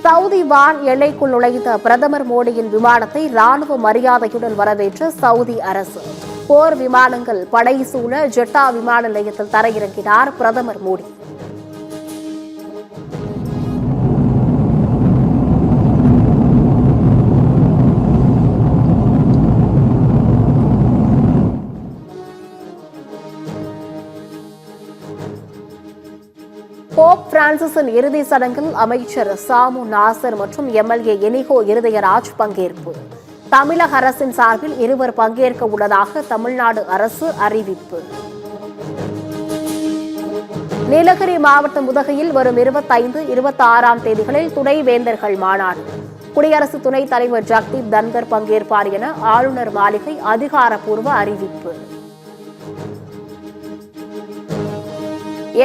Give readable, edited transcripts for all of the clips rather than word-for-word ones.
Saudi வான் எல்லைக்குள் நுழைந்த பிரதமர் மோடியின் விமானத்தை ராணுவ மரியாதையுடன் வரவேற்ற சவுதி அரசு. போர் விமானங்கள் படை சூழ ஜெட்டா விமான நிலையத்தில் தரையிறங்கினார் பிரதமர் மோடி. போப் பிரான்சிஸின் இறுதி சடங்கில் அமைச்சர் சாமு நாசர் மற்றும் எம்எல்ஏ எனிகோ இருதயராஜ் பங்கேற்பு. தமிழக அரசின் சார்பில் இருவர் பங்கேற்க உள்ளதாக தமிழ்நாடு அரசு அறிவிப்பு. நீலகிரி மாவட்டம் உதகையில் வரும் 25, 26ஆம் தேதிகளில் துணைவேந்தர்கள் மாநாடு. குடியரசு துணைத் தலைவர் ஜக்தீப் தன்கர் பங்கேற்பார் என ஆளுநர் மாளிகை அதிகாரப்பூர்வ அறிவிப்பு.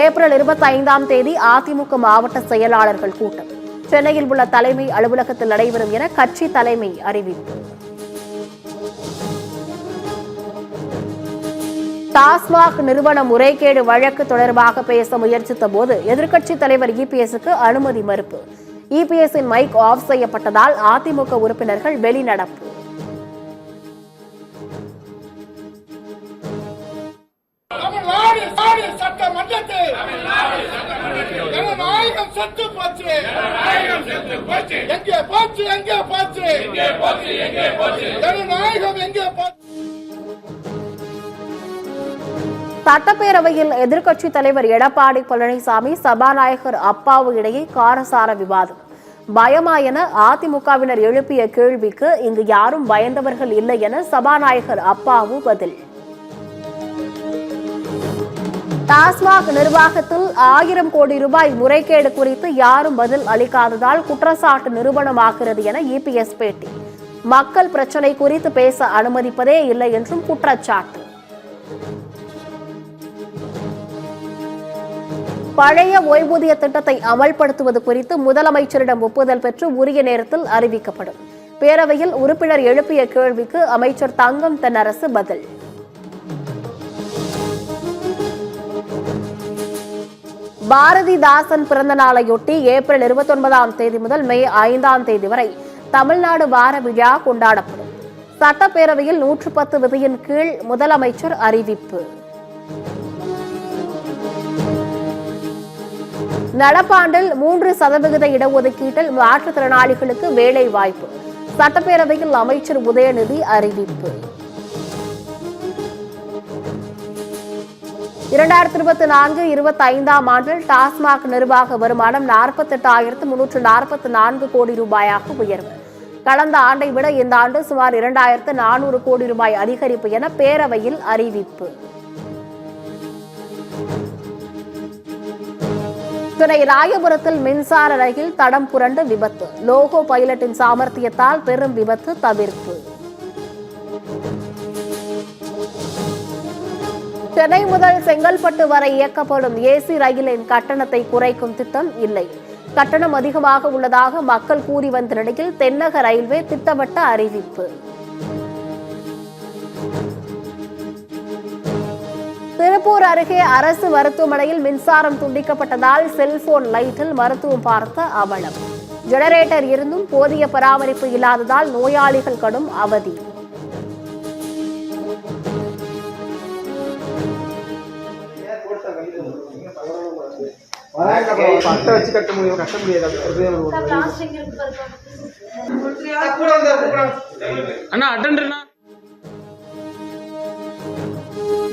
ஏப்ரல் 25ஆம் தேதி அதிமுக மாவட்ட செயலாளர்கள் கூட்டம் சென்னையில் உள்ள தலைமை அலுவலகத்தில் நடைபெறும் என கட்சி தலைமை அறிவிப்பு. டாஸ்மாக் நிறுவன முறைகேடு வழக்கு தொடர்பாக பேச முயற்சித்த போது எதிர்க்கட்சித் தலைவர் இபிஎஸ்க்கு அனுமதி மறுப்பு. இபிஎஸ்ஸின் மைக் ஆஃப் செய்யப்பட்டதால் அதிமுக உறுப்பினர்கள் வெளிநடப்பு. சட்டப்பேரவையில் எதிர்க்கட்சித் தலைவர் எடப்பாடி பழனிசாமி சபாநாயகர் அப்பாவு இடையே காரசார விவாதம். பயமா என அதிமுகவினர் எழுப்பிய கேள்விக்கு இங்கு யாரும் பயந்தவர்கள் இல்லை என சபாநாயகர் அப்பாவு பதில். டாஸ்மாக் நிர்வாகத்தில் 1000 கோடி ரூபாய் முறைகேடு குறித்து யாரும் பதில் அளிக்காததால் குற்றச்சாட்டு நிரூபணமாகிறது என இபிஎஸ் பேட்டி. மக்கள் பிரச்சினை குறித்து பேச அனுமதிப்பதே இல்லை என்றும் குற்றச்சாட்டு. பழைய ஓய்வூதிய திட்டத்தை அமல்படுத்துவது குறித்து முதலமைச்சரிடம் ஒப்புதல் பெற்று உரிய நேரத்தில் அறிவிக்கப்படும். பேரவையில் உறுப்பினர் எழுப்பிய கேள்விக்கு அமைச்சர் தங்கம் தென்னரசு பதில். பாரதிதாசன் பிறந்த நாளையொட்டி ஏப்ரல் 29ஆம் தேதி முதல் மே 5ஆம் தேதி வரை தமிழ்நாடு வார விழா கொண்டாடப்படும். சட்டப்பேரவையில் 110 விதியின் கீழ் முதலமைச்சர் அறிவிப்பு. நடப்பாண்டில் 3% இடஒதுக்கீட்டில் மாற்றுத்திறனாளிகளுக்கு வேலை வாய்ப்பு. சட்டப்பேரவையில் அமைச்சர் உதயநிதி அறிவிப்பு. 2024-25ஆம் ஆண்டில் டாஸ்மாக் நிர்வாக வருமானம் 48,344 கோடி ரூபாயாக உயர்வு. கடந்த ஆண்டை விட இந்த ஆண்டு சுமார் 2,400 கோடி ரூபாய் அதிகரிப்பு என பேரவையில் அறிவிப்பு. சென்னை ராயபுரத்தில் மின்சார ரயில் தடம் புரண்டு விபத்து. லோகோ பைலட்டின் சாமர்த்தியத்தால் பெரும் விபத்து தவிர்ப்பு. சென்னை முதல் செங்கல்பட்டு வரை இயக்கப்படும் ஏசி ரயிலின் கட்டணத்தை குறைக்கும் திட்டம் இல்லை. கட்டணம் அதிகமாக உள்ளதாக மக்கள் கூறி வந்த நிலையில் தென்னக ரயில்வே திட்டவட்ட அறிவிப்பு. திருப்பூர் அருகே அரசு மருத்துவமனையில் மின்சாரம் துண்டிக்கப்பட்டதால் செல்போன் லைட்டில் மருத்துவம் பார்த்த அவலம். ஜெனரேட்டர் இருந்தும் போதிய பராமரிப்பு இல்லாததால் நோயாளிகள் கடும் அவதி.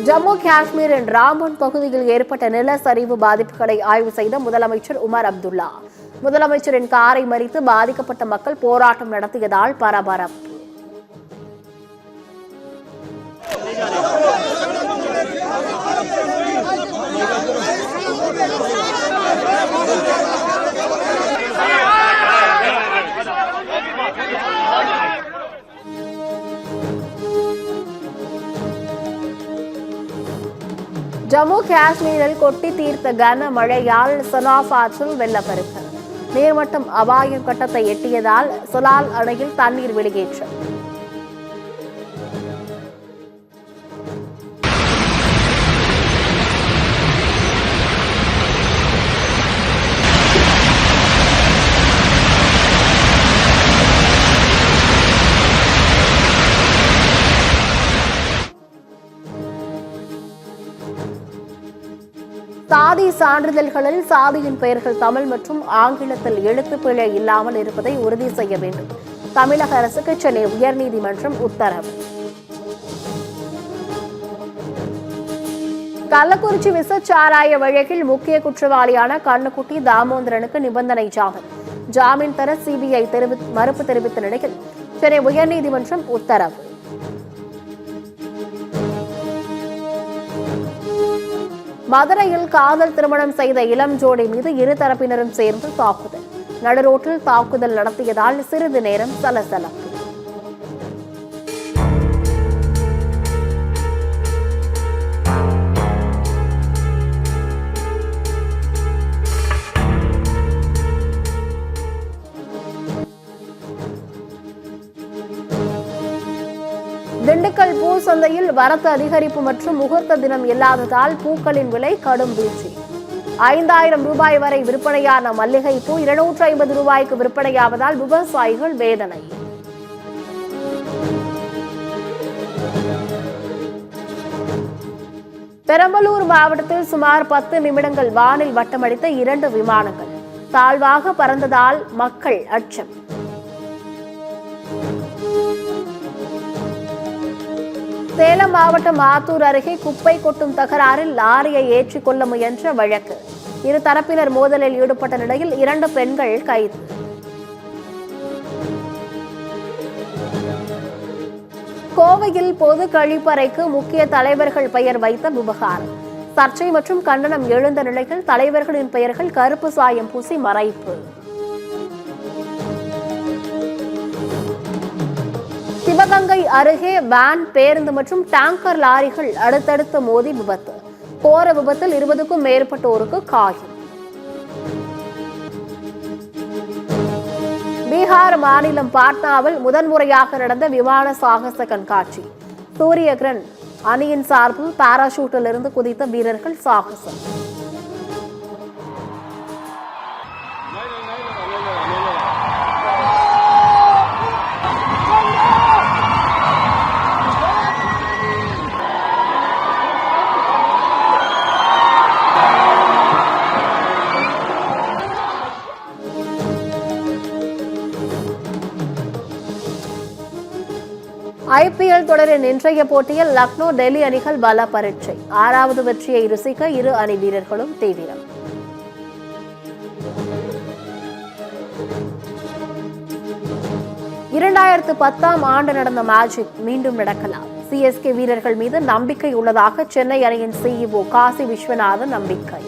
ஜம்மு காஷ்மீரின் ராம்பன் பகுதியில் ஏற்பட்ட நிலச்சரிவு பாதிப்புகளை ஆய்வு செய்த முதலமைச்சர் உமர் அப்துல்லா. முதலமைச்சரின் காரை மறித்து பாதிக்கப்பட்ட மக்கள் போராட்டம் நடத்தியதால் பரபரப்பு. ஜம்மு காஷ்மீரில் கொட்டி தீர்த்த கனமழையால் சனாப் ஆற்றில் வெள்ளப்பெருக்கு. நீர்மட்டம் அபாய கட்டத்தை எட்டியதால் சலால் அணையில் தண்ணீர் வெளியேற்றம். சான்றிதழ்களில் சாதியின் பெயர்கள் தமிழ் மற்றும் ஆங்கிலத்தில் எழுத்துப்பிழை இல்லாமல் இருப்பதை உறுதி செய்ய வேண்டும். தமிழக அரசுக்கு சென்னை உயர்நீதிமன்றம் உத்தரவு. கள்ளக்குறிச்சி விசச்சாராய வழக்கில் முக்கிய குற்றவாளியான கண்ணுக்குட்டி தாமோதரனுக்கு நிபந்தனை ஜாமீன் தர சிபிஐ மறுப்பு தெரிவித்த நிலையில் சென்னை உயர்நீதிமன்றம் உத்தரவு. மதுரையில் காதல் திருமணம் செய்த இளம் ஜோடி மீது இரு தரப்பினரும் சேர்ந்து தாக்குதல். நடுரோட்டில் தாக்குதல் நடத்தியதால் சிறிது நேரம் சலசலப்பு. திண்டுக்கல் பூ சந்தையில் வரத்து அதிகரிப்பு மற்றும் முகூர்த்த தினம் இல்லாததால் பூக்களின் விலை கடும் வீழ்ச்சி. 5000 ரூபாய் வரை விற்பனையான மல்லிகை பூ 250 ரூபாய்க்கு விற்பனையாவதால் விவசாயிகள் வேதனை. பெரம்பலூர் மாவட்டத்தில் சுமார் 10 நிமிடங்கள் வானில் வட்டமடித்த 2 விமானங்கள் தாழ்வாக பறந்ததால் மக்கள் அச்சம். சேலம் மாவட்டம் ஆத்தூர் அருகே குப்பை கொட்டும் தகராறில் லாரியை ஏற்றிக் கொள்ள முயன்ற வழக்கு. இரு தரப்பினர் மோதலில் ஈடுபட்ட நிலையில் 2 பெண்கள் கைது. கோவையில் பொது கழிப்பறைக்கு முக்கிய தலைவர்கள் பெயர் வைத்த விவகாரம். சர்ச்சை மற்றும் கண்டனம் எழுந்த நிலையில் தலைவர்களின் பெயர்கள் கருப்பு சாயம் பூசி மறைப்பு. சிவகங்கை அருகே வேன், பேருந்து மற்றும் டேங்கர் லாரிகள் அடுத்தடுத்து மோதி விபத்து. கோர விபத்தில் 20க்கும் மேற்பட்டோருக்கு காயம். பீகார் மாநிலம் பாட்னாவில் முதன்முறையாக நடந்த விமான சாகச கண்காட்சி. சூரியகிரண் அணியின் சார்பில் பாராசூட்டில் இருந்து குதித்த வீரர்கள் சாகசம். IPL தொடரின் இன்றைய போட்டியில் லக்னோ, டெல்லி அணிகள் பல பரீட்சை. 6வது வெற்றியை ருசிக்க இரு அணி வீரர்களும் தீவிரம். ஆண்டு நடந்த மேஜிக் மீண்டும் நடக்கலாம். CSK வீரர்கள் மீது நம்பிக்கை உள்ளதாக சென்னை அணியின் CEO காசி விஸ்வநாதன் நம்பிக்கை.